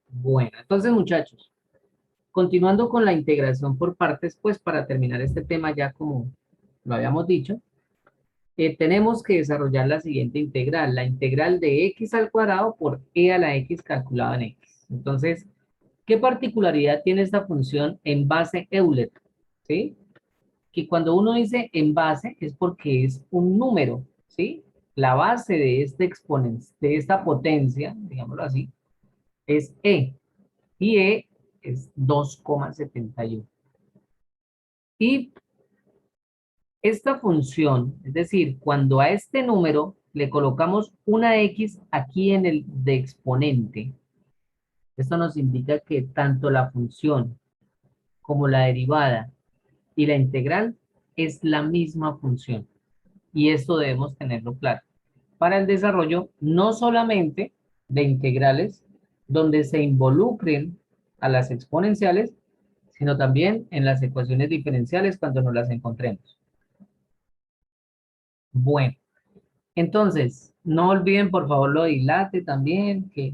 Bueno, entonces muchachos, continuando con la integración por partes, pues para terminar este tema ya como lo habíamos dicho, tenemos que desarrollar la siguiente integral, la integral de x al cuadrado por e a la x calculado en x. Entonces, ¿qué particularidad tiene esta función en base Euler? ¿Sí? Que cuando uno dice en base es porque es un número, ¿sí? La base de este exponente, de esta potencia, digámoslo así, es e, y e es 2,71. Y esta función, es decir, cuando a este número le colocamos una x aquí en el de exponente, esto nos indica que tanto la función como la derivada y la integral es la misma función. Y esto debemos tenerlo claro. Para el desarrollo no solamente de integrales donde se involucren a las exponenciales, sino también en las ecuaciones diferenciales cuando nos las encontremos. Bueno, entonces, no olviden por favor lo de dilate también, que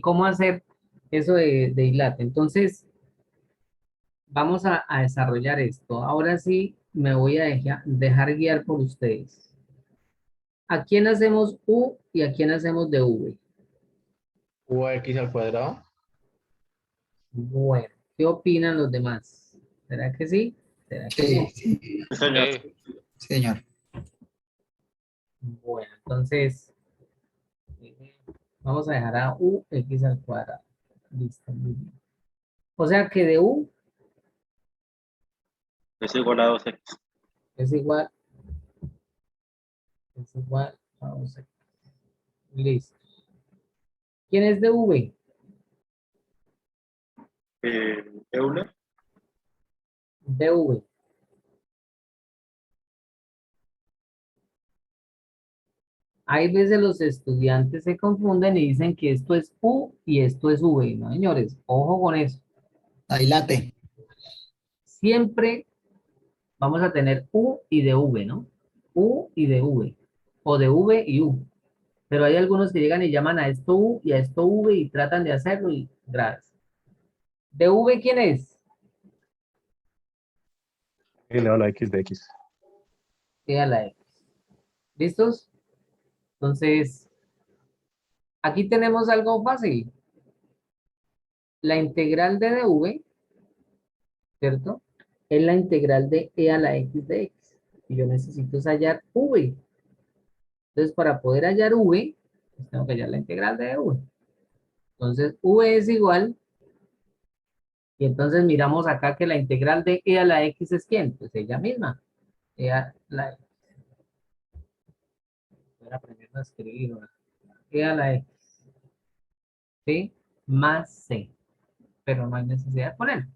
cómo hacer eso de dilate. Entonces, vamos a desarrollar esto. Ahora sí, me voy a dejar guiar por ustedes. ¿A quién hacemos U y a quién hacemos de V? UX al cuadrado. Bueno, ¿qué opinan los demás? ¿Será que sí? ¿Será que Sí, no? sí, Sí, señor. sí, señor. Bueno, entonces vamos a dejar a UX al cuadrado. Listo, muy bien. O sea que de U Es igual a 2x. es igual a 12. Listo. ¿Quién es de V? Euler. De V. Hay veces los estudiantes se confunden y dicen que esto es U y esto es V. No, señores, ojo con eso. Ailate. Siempre vamos a tener U y de V, ¿no? U y de V. O de V y U. Pero hay algunos que llegan y llaman a esto U y a esto V y tratan de hacerlo y gracias. ¿De V quién es? Elevado a la x de x. E a la X. ¿Listos? Entonces, aquí tenemos algo fácil. La integral de dv, ¿cierto? Es la integral de e a la x de x. Y yo necesito es hallar v. Entonces, para poder hallar v, pues tengo que hallar la integral de v. Entonces, v es igual. Y entonces miramos acá que la integral de e a la x es ¿quién? Pues ella misma. E a la x. Voy a aprender a escribir. ¿No? E a la x. ¿Sí? Más c. Pero no hay necesidad de poner.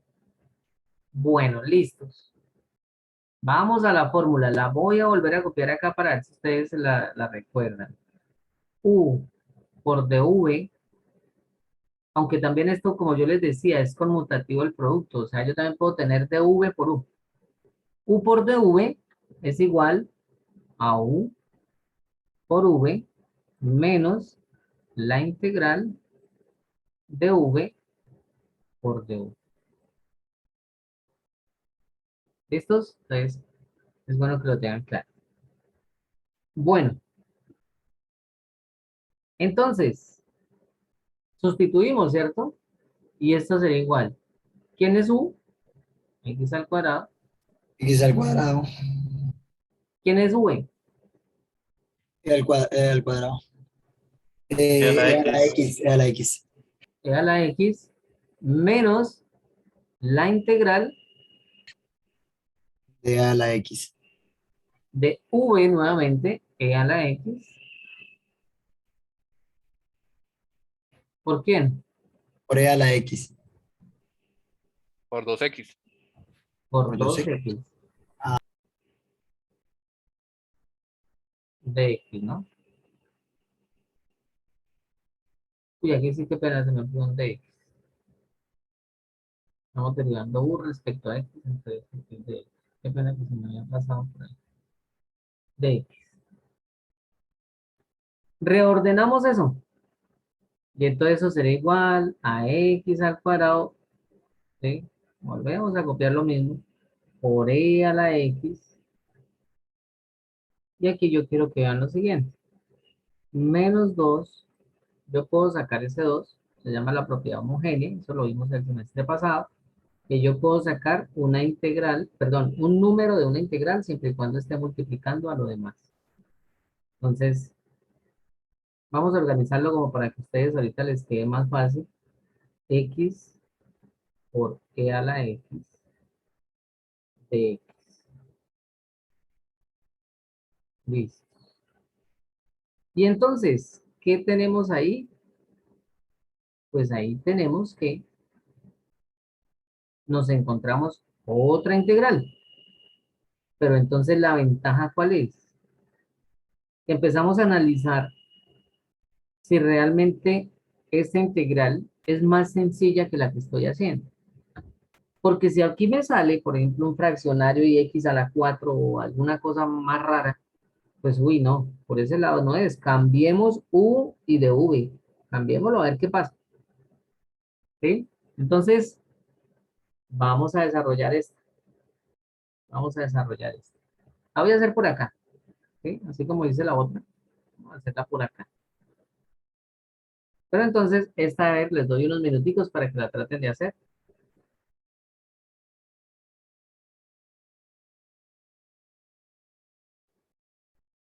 Bueno, listos. Vamos a la fórmula. La voy a volver a copiar acá para ver si ustedes la recuerdan. U por dv, aunque también esto, como yo les decía, es conmutativo el producto. O sea, yo también puedo tener dv por u. U por dv es igual a u por v menos la integral de v por dv. ¿Listos? Entonces, es bueno que lo tengan claro. Bueno, entonces, sustituimos, ¿cierto? Y esto sería igual. ¿Quién es u? X al cuadrado. X al cuadrado. ¿Quién es v? Al cuadrado. Y a la A la x. X, a la X. E a la x menos la integral A la X. de v nuevamente, e a la x. ¿Por quién? Por E a la X. Por 2x. Por Por 12. 2x de x, ¿no? Uy, aquí sí que pena se me fue un de x. Estamos derivando u respecto a x, entonces es de x. Qué pena que se me había pasado por ahí. De x. Reordenamos eso. Y entonces eso será igual a x al cuadrado, ¿sí? Volvemos a copiar lo mismo, por e a la x. Y aquí yo quiero que vean lo siguiente. Menos 2, yo puedo sacar ese 2, se llama la propiedad homogénea, eso lo vimos el semestre pasado, que yo puedo sacar una integral, perdón, un número de una integral siempre y cuando esté multiplicando a lo demás. Entonces, vamos a organizarlo como para que ustedes ahorita les quede más fácil. X por e a la x de x. Listo. Y entonces, ¿qué tenemos ahí? Pues ahí tenemos que nos encontramos otra integral. Pero entonces la ventaja, ¿cuál es? Que empezamos a analizar si realmente esta integral es más sencilla que la que estoy haciendo. Porque si aquí me sale, por ejemplo, un fraccionario y x a la 4 o alguna cosa más rara, pues uy, no, por ese lado no es. Cambiemos u y de v. Cambiémoslo a ver qué pasa. ¿Sí? Entonces, vamos a desarrollar esto. Vamos a desarrollar esto. La voy a hacer por acá. ¿Sí? Así como dice la otra. Vamos a hacerla por acá. Pero entonces, esta vez les doy unos minuticos para que la traten de hacer.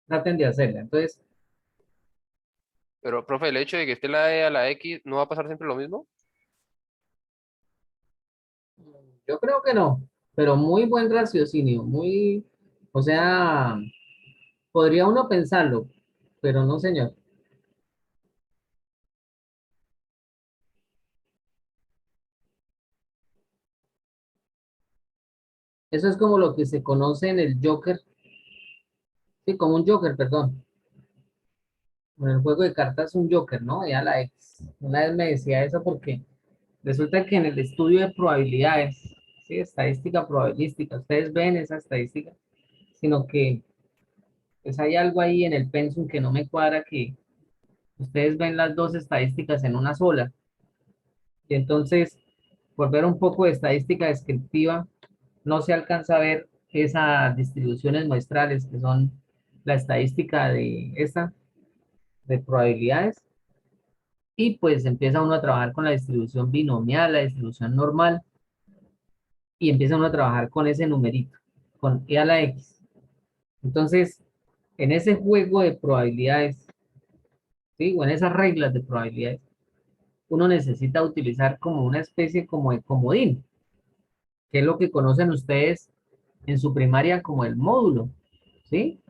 Traten de hacerla. Entonces, Pero, profe, el hecho de que esté la E a la X, ¿no va a pasar siempre lo mismo? yo creo que no. Pero muy buen raciocinio. Muy, o sea, podría uno pensarlo, pero no, señor. Eso es como lo que se conoce en el Joker. Sí, como un Joker, perdón. En el juego de cartas un Joker, ¿no? Ya la ex. Una vez me decía eso porque resulta que en el estudio de probabilidades, sí, estadística probabilística, ustedes ven esa estadística, sino que pues hay algo ahí en el pensum que no me cuadra, que ustedes ven las dos estadísticas en una sola. Y entonces, por ver un poco de estadística descriptiva, no se alcanza a ver esas distribuciones muestrales que son la estadística de esta, de probabilidades. Y pues empieza uno a trabajar con la distribución binomial, la distribución normal, y empieza uno a trabajar con ese numerito, con e a la x. Entonces, en ese juego de probabilidades, ¿sí? O en esas reglas de probabilidades, uno necesita utilizar como una especie como de comodín, que es lo que conocen ustedes en su primaria como el módulo, ¿sí?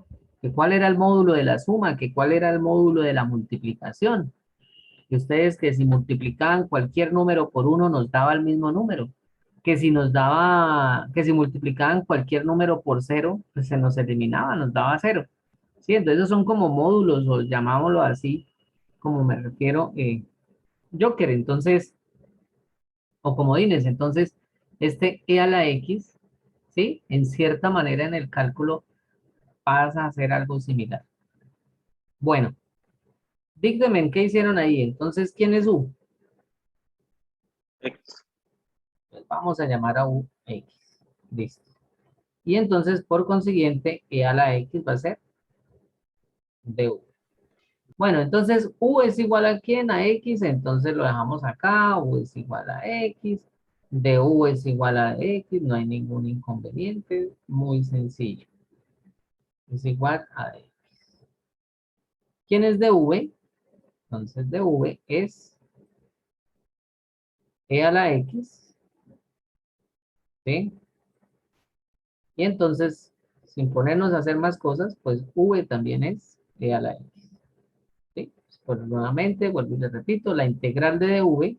Que cuál era el módulo de la suma, que cuál era el módulo de la multiplicación, que ustedes que si multiplicaban cualquier número por uno nos daba el mismo número, que si nos daba, que si multiplicaban cualquier número por cero, pues se nos eliminaba, nos daba cero. Sí, entonces esos son como módulos, o llamámoslo así, como me refiero, Joker, entonces, o comodines, entonces, este e a la x, ¿sí? En cierta manera en el cálculo pasa a ser algo similar. Bueno, dígame, ¿qué hicieron ahí? Entonces, ¿quién es u? X. Pues vamos a llamar a u x. Listo. Y entonces, por consiguiente, e a la x va a ser du. Bueno, entonces u es igual a quién, a x, entonces lo dejamos acá, u es igual a x, du es igual a x, no hay ningún inconveniente, muy sencillo. Es igual a x. ¿Quién es dv? Entonces dv es e a la x, ¿sí? Y entonces, sin ponernos a hacer más cosas, pues v también es e a la x. ¿Sí? Pues nuevamente, vuelvo y les repito, la integral de dv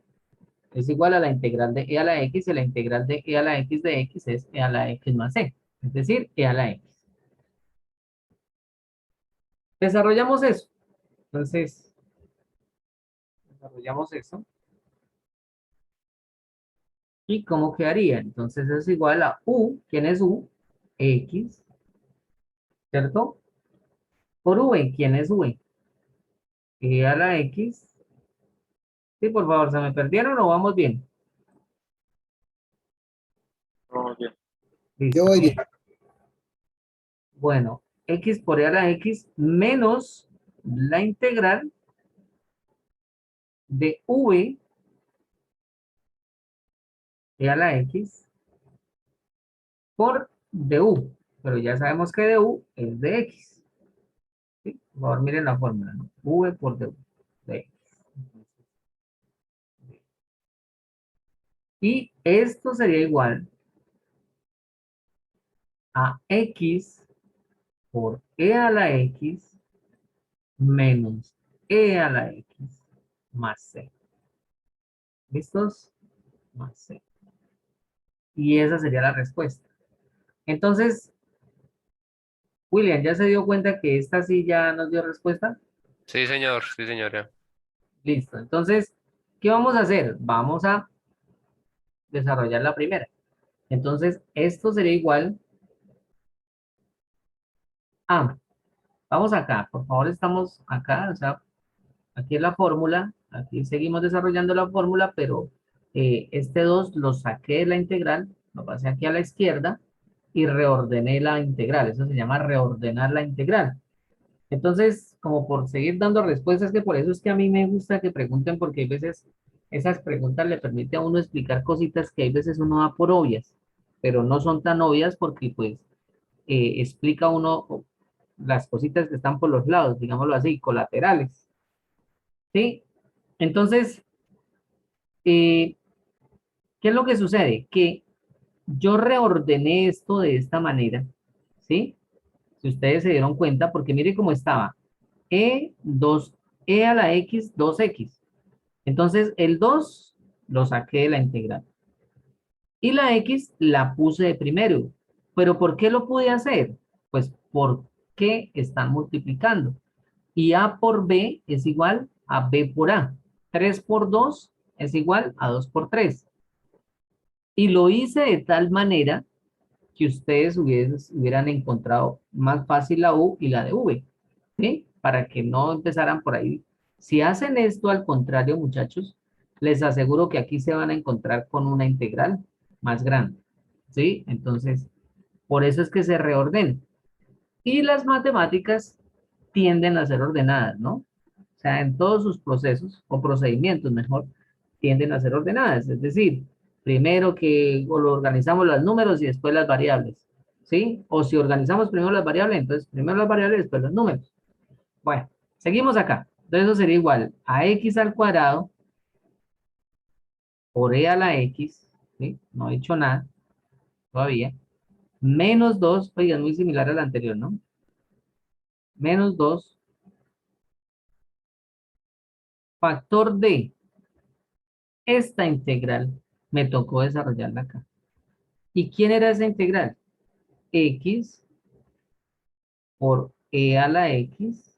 es igual a la integral de e a la x y la integral de e a la x de x es e a la x más c, es decir, e a la x. Desarrollamos eso. Entonces, desarrollamos eso. ¿Y cómo quedaría? Entonces es igual a u, ¿quién es u? X, ¿cierto? Por v, ¿quién es v? E a la x Sí, por favor, ¿se me perdieron o vamos bien? No, bien. Listo. Yo voy bien. Bueno, x por e a la x menos la integral de v e a la x por du. Pero ya sabemos que du es de x. ¿Sí? Por favor, miren la fórmula, ¿no? V por du. De x. Y esto sería igual a x por e a la x menos e a la x más c. ¿Listos? Más c. Y esa sería la respuesta. Entonces, William, ¿ya se dio cuenta que esta sí ya nos dio respuesta? Sí, señora. Listo. Entonces, ¿qué vamos a hacer? Vamos a desarrollar la primera. Entonces, esto sería igual a, vamos acá, por favor, estamos acá, o sea, aquí es la fórmula, aquí seguimos desarrollando la fórmula, pero este 2 lo saqué de la integral, lo pasé aquí a la izquierda y reordené la integral. Eso se llama reordenar la integral. Entonces, como por seguir dando respuestas, que por eso es que a mí me gusta que pregunten, porque hay veces esas preguntas le permiten a uno explicar cositas que hay veces uno da por obvias, pero no son tan obvias porque pues explica uno las cositas que están por los lados, digámoslo así, colaterales. ¿Sí? Entonces, eh, ¿qué es lo que sucede? Que yo reordené esto de esta manera, ¿sí? Si ustedes se dieron cuenta, porque mire cómo estaba. E a la X, 2X. Entonces, el 2 lo saqué de la integral. Y la X la puse de primero. ¿Pero por qué lo pude hacer? Pues porque están multiplicando. Y A por B es igual a B por A. 3 por 2 es igual a 2 por 3. Y lo hice de tal manera que ustedes hubieran encontrado más fácil la U y la de V. ¿Sí? Para que no empezaran por ahí. Si hacen esto al contrario, muchachos, les aseguro que aquí se van a encontrar con una integral más grande. ¿Sí? Entonces, por eso es que se reordenan. Y las matemáticas tienden a ser ordenadas, ¿no? O sea, en todos sus procesos, o procedimientos mejor, tienden a ser ordenadas. Es decir, primero que lo organizamos los números y después las variables, ¿sí? O si organizamos primero las variables, entonces primero las variables y después los números. Bueno, seguimos acá. Entonces eso sería igual a x al cuadrado por e a la x, ¿sí? No he hecho nada todavía, menos 2, oiga, es muy similar al anterior, ¿no? Menos 2 factor de esta integral, me tocó desarrollarla acá. ¿Y quién era esa integral? X por e a la x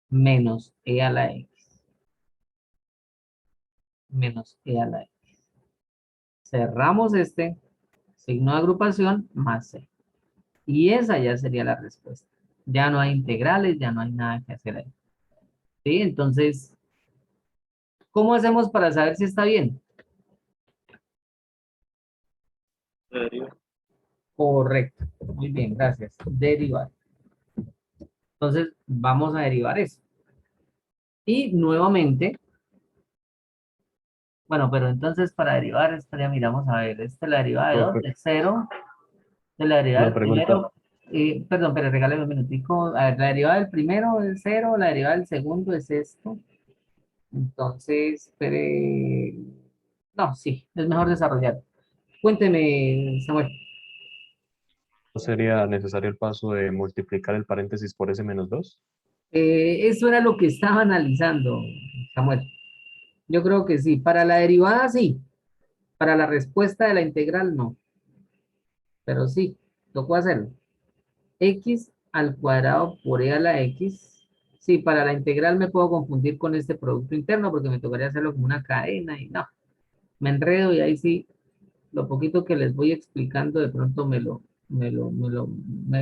menos e a la x menos e a la x. Cerramos este signo de agrupación más c. Y esa ya sería la respuesta. Ya no hay integrales, ya no hay nada que hacer ahí. ¿Sí? Entonces, ¿cómo hacemos para saber si está bien? Deriva. Correcto. Muy bien, gracias. Derivar. Entonces, vamos a derivar eso. Y nuevamente, bueno, pero entonces para derivar, esto ya miramos a ver, esta es la derivada de 2, Profe, de 0, de la derivada una del pregunta. primero, perdón, pero regálame un minutico, a ver, la derivada del primero es 0, la derivada del segundo es esto, entonces, espere, no, sí, es mejor desarrollar. Cuénteme, Samuel. ¿No sería necesario el paso de multiplicar el paréntesis por ese menos 2? Eso era lo que estaba analizando, Samuel. Yo creo que sí, para la derivada sí, para la respuesta de la integral no, pero sí, tocó hacerlo. X al cuadrado por e a la x. Sí, para la integral me puedo confundir con este producto interno porque me tocaría hacerlo como una cadena y no, me enredo y ahí sí, lo poquito que les voy explicando de pronto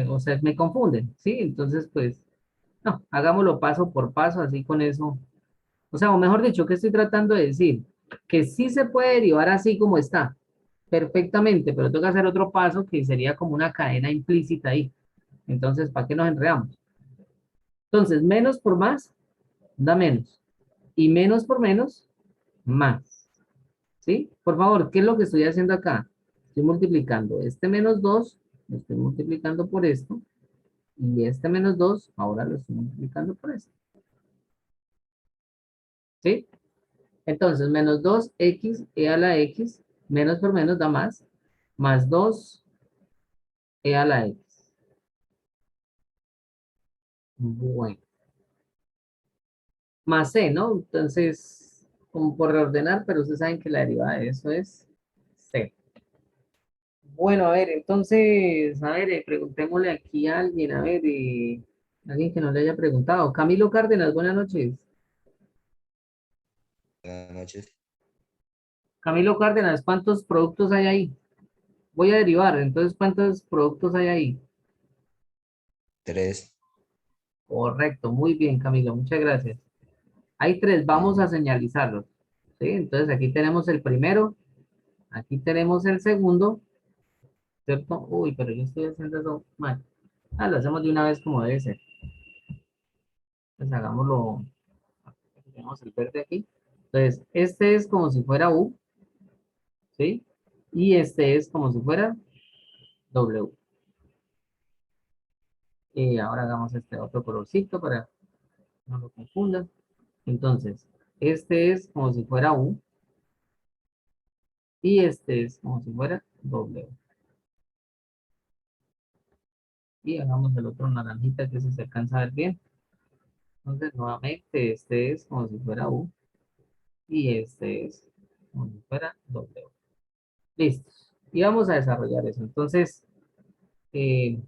o sea, me confunden, ¿sí? Entonces, pues, no, hagámoslo paso por paso, así O sea, o mejor dicho, ¿qué estoy tratando de decir? Que sí se puede derivar así como está, perfectamente, pero tengo que hacer otro paso que sería como una cadena implícita ahí. Entonces, ¿para qué nos enredamos? Entonces, menos por más da menos. Y menos por menos, más. ¿Sí? Por favor, ¿qué es lo que estoy haciendo acá? Estoy multiplicando este menos 2, lo estoy multiplicando por esto, y este menos 2, ahora lo estoy multiplicando por esto. ¿Sí? Entonces, menos 2x e a la x, menos por menos da más 2 e a la x. Bueno, más c, ¿no? Entonces, como por reordenar, pero ustedes saben que la derivada de eso es c. Bueno, a ver, entonces, a ver, preguntémosle aquí a alguien, a ver, alguien que no le haya preguntado. Camilo Cárdenas, buenas noches. Buenas noches. Camilo Cárdenas, ¿cuántos productos hay ahí? Voy a derivar, entonces, ¿cuántos productos hay ahí? 3. Correcto, muy bien, Camilo, muchas gracias. Hay 3, vamos a señalizarlos. ¿Sí? Entonces, aquí tenemos el primero, aquí tenemos el segundo, ¿cierto? Uy, pero yo estoy haciendo eso mal. Ah, lo hacemos de una vez como debe ser. Pues hagámoslo. Tenemos el verde aquí. Entonces, este es como si fuera U, ¿sí? Y este es como si fuera W. Y ahora hagamos este otro colorcito para que no lo confundan. Entonces, este es como si fuera U y este es como si fuera W. Y hagamos el otro naranjita que se alcanza a ver bien. Entonces, nuevamente, este es como si fuera U y este es como si fuera W. Listo. Y vamos a desarrollar eso. Entonces, eh,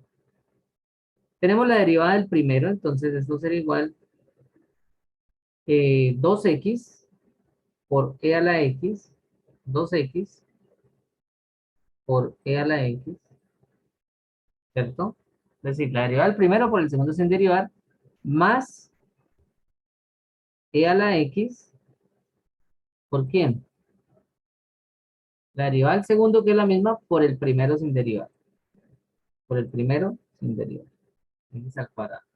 tenemos la derivada del primero, entonces esto será igual 2x por e a la x, 2x por e a la x, ¿cierto? Es decir, la derivada del primero por el segundo sin derivar, más e a la x, ¿por quién? La derivada del segundo, que es la misma, por el primero sin derivar. Por el primero sin derivar. X al cuadrado.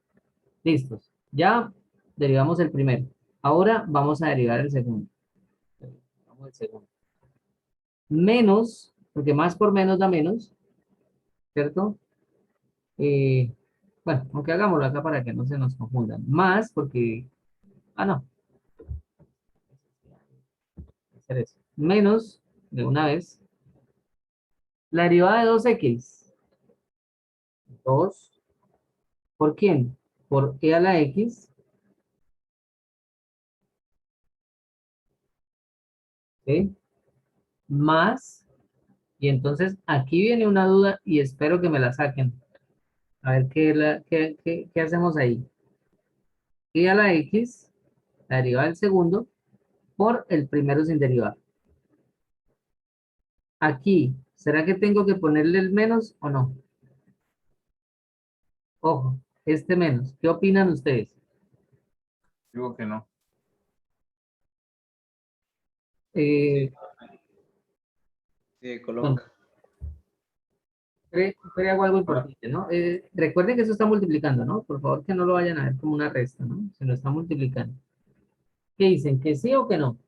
Listos. Ya derivamos el primero. Ahora vamos a derivar el segundo. Vamos al segundo. Menos, porque más por menos da menos, ¿cierto? Eh, bueno, aunque hagámoslo acá para que no se nos confundan. Más, porque, no, hacer eso. Menos, de una vez, la derivada de 2x. 2, ¿por quién? Por e a la x, ¿sí? Más, y entonces aquí viene una duda y espero que me la saquen. A ver qué hacemos ahí. E a la x, la derivada del segundo, por el primero sin derivar. Aquí, ¿será que tengo que ponerle el menos o no? Ojo, este menos. ¿Qué opinan ustedes? Digo que no. Eh, Sí, bueno, coloca. hago algo importante, ¿no? Recuerden que eso está multiplicando, ¿no? Por favor, que no lo vayan a ver como una resta, ¿no? Se lo está multiplicando. ¿Qué dicen? ¿Que sí o que no?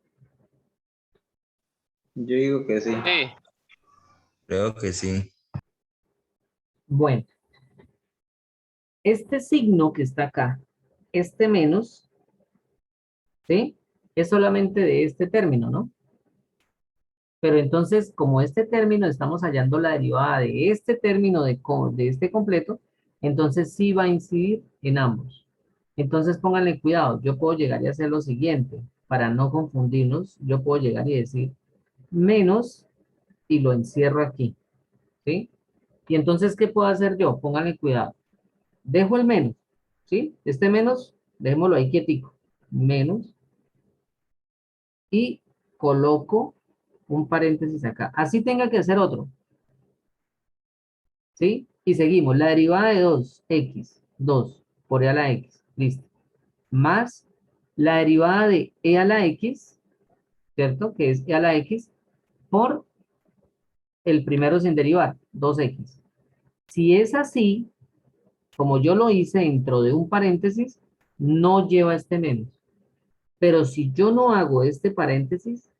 Yo digo que sí. Sí, Creo que sí. Bueno, este signo que está acá, este menos, ¿sí? Es solamente de este término, ¿no? Pero entonces, como este término estamos hallando la derivada de este término de este completo, entonces sí va a incidir en ambos. Entonces pónganle cuidado, yo puedo llegar y hacer lo siguiente, para no confundirnos, yo puedo llegar y decir menos y lo encierro aquí, ¿sí? Y entonces, ¿qué puedo hacer yo? Pónganle cuidado. Dejo el menos, ¿sí? Este menos, dejémoslo ahí quietico. Menos y coloco un paréntesis acá. Así tenga que hacer otro, ¿sí? Y seguimos. La derivada de 2x, 2 por e a la x, listo. Más la derivada de e a la x, ¿cierto? Que es e a la x por el primero sin derivar, 2x. Si es así, como yo lo hice dentro de un paréntesis, no lleva este menos. Pero si yo no hago este paréntesis,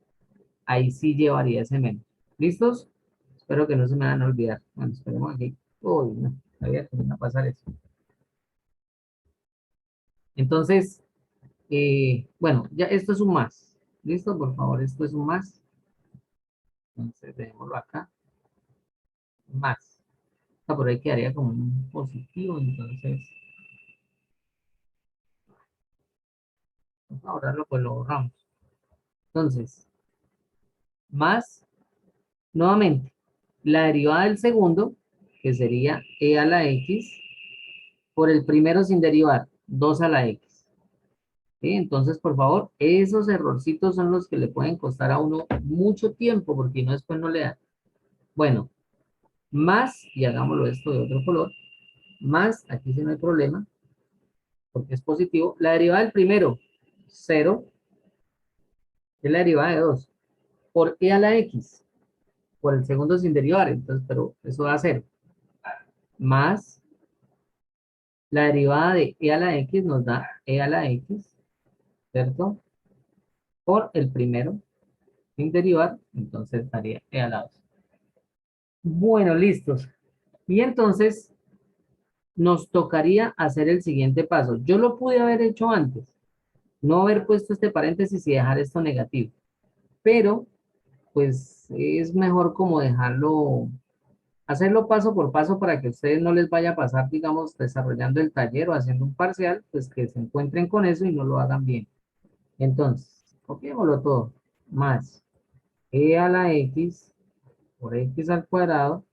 ahí sí llevaría ese menos. ¿Listos? Espero que no se me van a olvidar. Bueno, esperemos aquí. Uy, no, sabía que me iba a pasar eso. Entonces, bueno, ya esto es un más. ¿Listo? Por favor, esto es un más. Entonces, dejémoslo acá. Más. Ah, por ahí quedaría como un positivo, entonces. Vamos a borrarlo, pues lo borramos. Entonces, más, nuevamente, la derivada del segundo, que sería e a la x, por el primero sin derivar, 2 a la x. ¿Sí? Entonces, por favor, esos errorcitos son los que le pueden costar a uno mucho tiempo, porque no después no le da. Bueno, más, y hagámoslo esto de otro color, más, aquí sí no hay problema, porque es positivo, la derivada del primero, 0, es la derivada de 2, por e a la x, por el segundo sin derivar, entonces, pero eso da 0, más la derivada de e a la x nos da e a la x, ¿cierto? Por el primero sin derivar, entonces daría e a la 2. Bueno, listos. Y entonces nos tocaría hacer el siguiente paso. Yo lo pude haber hecho antes, no haber puesto este paréntesis y dejar esto negativo, pero pues es mejor como dejarlo, hacerlo paso por paso para que a ustedes no les vaya a pasar, digamos, desarrollando el taller o haciendo un parcial, pues que se encuentren con eso y no lo hagan bien. Entonces, copiémoslo todo, más e a la x por x al cuadrado,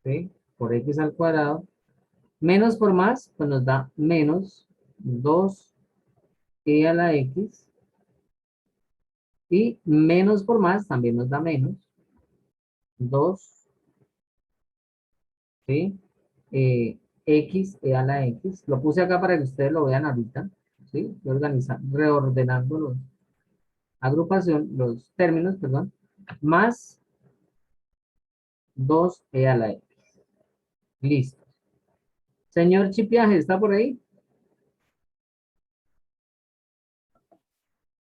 ¿sí? Por x al cuadrado, menos por más, pues nos da menos 2 e a la x, y menos por más también nos da menos 2, ¿sí? X e a la x. Lo puse acá para que ustedes lo vean ahorita, ¿sí? Reordenando los términos, perdón, más 2 e a la x. Listo. Señor Chipiaje, ¿está por ahí?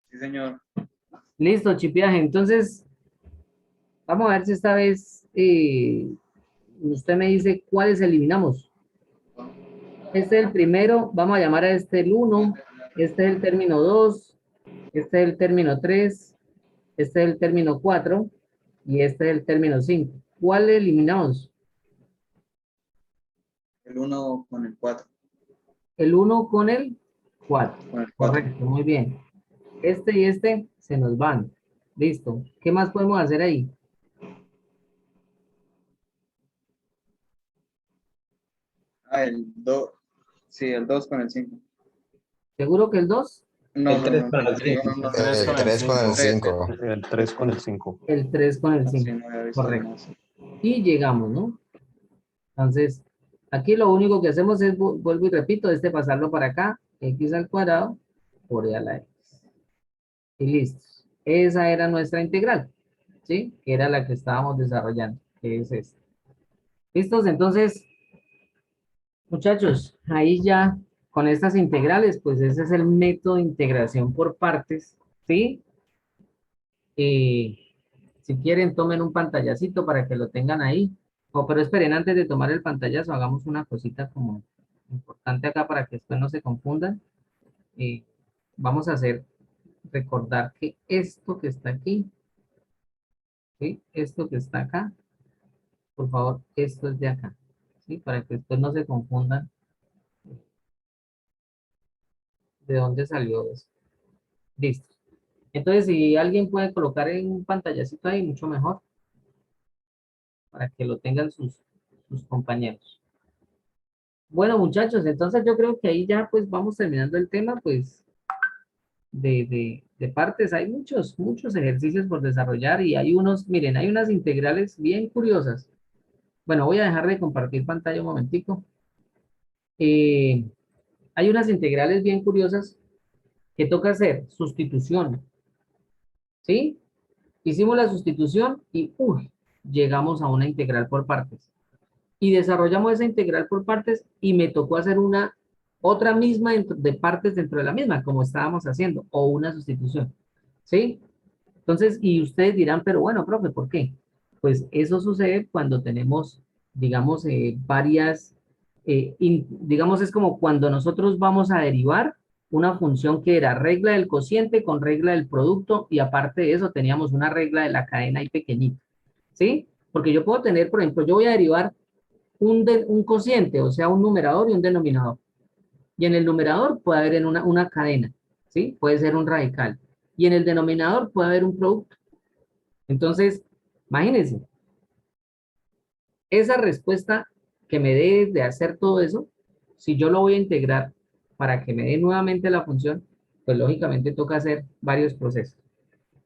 Sí, señor. Listo, Chipiaje. Entonces, vamos a ver si esta vez usted me dice cuáles eliminamos. Este es el primero, vamos a llamar a este el 1, este es el término 2, este es el término 3, este es el término 4 y este es el término 5. ¿Cuál eliminamos? El 1 con el 4. El 1 con el 4. Con el 4. Correcto, muy bien. Este y este se nos van. Listo. ¿Qué más podemos hacer ahí? Ah, el 2. Sí, el 2 con el 5. ¿Seguro que el 2? No, El no, 3 no, con no, el 5. no, no, no. Tres El con el 3 con el 5. El 3 con el 5. El 3 con el Sí, 5. no había visto Correcto. más. Y llegamos, ¿no? Entonces, aquí lo único que hacemos es, vuelvo y repito, pasarlo para acá, x al cuadrado por e a la x. Y listo. Esa era nuestra integral, ¿sí? Que era la que estábamos desarrollando, que es esta. ¿Listos? Entonces, muchachos, ahí ya con estas integrales, pues ese es el método de integración por partes, ¿sí? Si quieren, tomen un pantallacito para que lo tengan ahí. Oh, pero esperen, antes de tomar el pantallazo, hagamos una cosita como importante acá para que después no se confundan. Vamos a recordar que esto que está aquí, ¿sí? Esto que está acá, por favor, esto es de acá, ¿sí? Para que después no se confundan de dónde salió eso. Listo. Entonces, si alguien puede colocar en un pantallacito ahí, mucho mejor, para que lo tengan sus compañeros. Bueno, muchachos, entonces yo creo que ahí ya pues vamos terminando el tema, pues, de partes. Hay muchos ejercicios por desarrollar y hay unos, miren, hay unas integrales bien curiosas. Bueno, voy a dejar de compartir pantalla un momentico. Hay unas integrales bien curiosas ¿Qué toca hacer? Sustitución. ¿Sí? Hicimos la sustitución y llegamos a una integral por partes. Y desarrollamos esa integral por partes y me tocó hacer otra misma de partes dentro de la misma, como estábamos haciendo, o una sustitución. ¿Sí? Entonces, y ustedes dirán, pero bueno, profe, ¿por qué? Pues eso sucede cuando tenemos, digamos, varias, digamos, es como cuando nosotros vamos a derivar una función que era regla del cociente con regla del producto, y aparte de eso teníamos una regla de la cadena ahí pequeñita, ¿sí? Porque yo puedo tener, por ejemplo, yo voy a derivar un cociente, o sea, un numerador y un denominador. Y en el numerador puede haber una cadena, ¿sí? Puede ser un radical. Y en el denominador puede haber un producto. Entonces, imagínense, esa respuesta que me dé de hacer todo eso, si yo lo voy a integrar para que me dé nuevamente la función, pues lógicamente toca hacer varios procesos.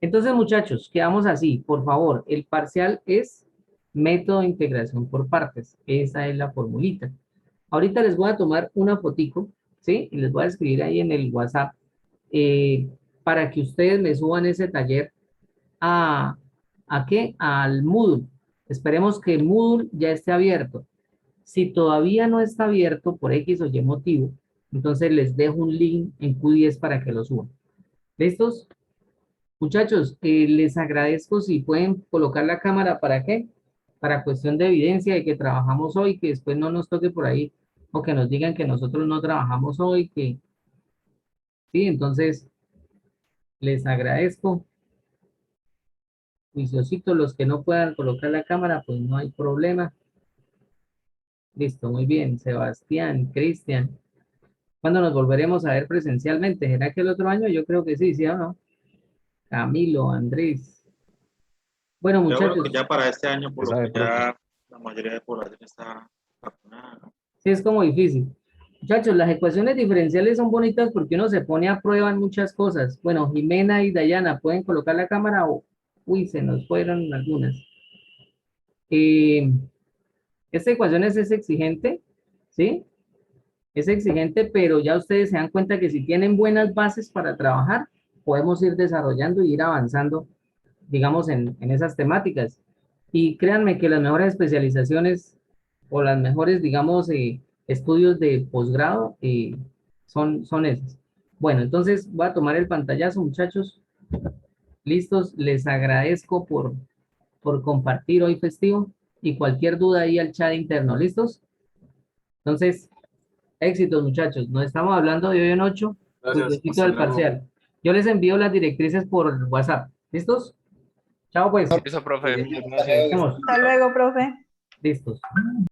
Entonces, muchachos, quedamos así. Por favor, el parcial es método de integración por partes. Esa es la formulita. Ahorita les voy a tomar una fotico, ¿sí? Y les voy a escribir ahí en el WhatsApp para que ustedes me suban ese taller ¿a qué? Al Moodle. Esperemos que Moodle ya esté abierto. Si todavía no está abierto por X o Y motivo, entonces les dejo un link en Q10 para que lo suban. ¿Listos? Muchachos, les agradezco si pueden colocar la cámara. ¿Para qué? Para cuestión de evidencia de que trabajamos hoy, que después no nos toque por ahí, o que nos digan que nosotros no trabajamos hoy, que sí, entonces les agradezco. Juiciosito, los que no puedan colocar la cámara, pues no hay problema. Listo, muy bien. Sebastián, Cristian. ¿Cuándo nos volveremos a ver presencialmente? ¿Será que el otro año? Yo creo que sí, ¿sí o no? Camilo, Andrés. Bueno, Yo creo muchachos, que ya para este año, por Esa lo de que profe. ya la mayoría de población está vacunada, ¿no? sí es como difícil. Muchachos, las ecuaciones diferenciales son bonitas porque uno se pone a prueba en muchas cosas. Bueno, Jimena y Dayana, ¿pueden colocar la cámara o...? Uy, se nos fueron algunas. Esta ecuación es exigente, ¿sí? Es exigente, pero ya ustedes se dan cuenta que si tienen buenas bases para trabajar, podemos ir desarrollando y ir avanzando, digamos, en esas temáticas. Y créanme que las mejores especializaciones o las mejores, digamos, estudios de posgrado son esas. Bueno, entonces voy a tomar el pantallazo, muchachos. Listos, les agradezco por compartir hoy festivo y cualquier duda ahí al chat interno. ¿Listos? Entonces, éxitos, muchachos. Nos estamos hablando de hoy en 8, Gracias. juiciosito Hasta del luego. parcial. Yo les envío las directrices por WhatsApp. ¿Listos? Chao, pues. Eso, profe. Hasta Gracias. luego. Vemos. Hasta luego, profe. Listos.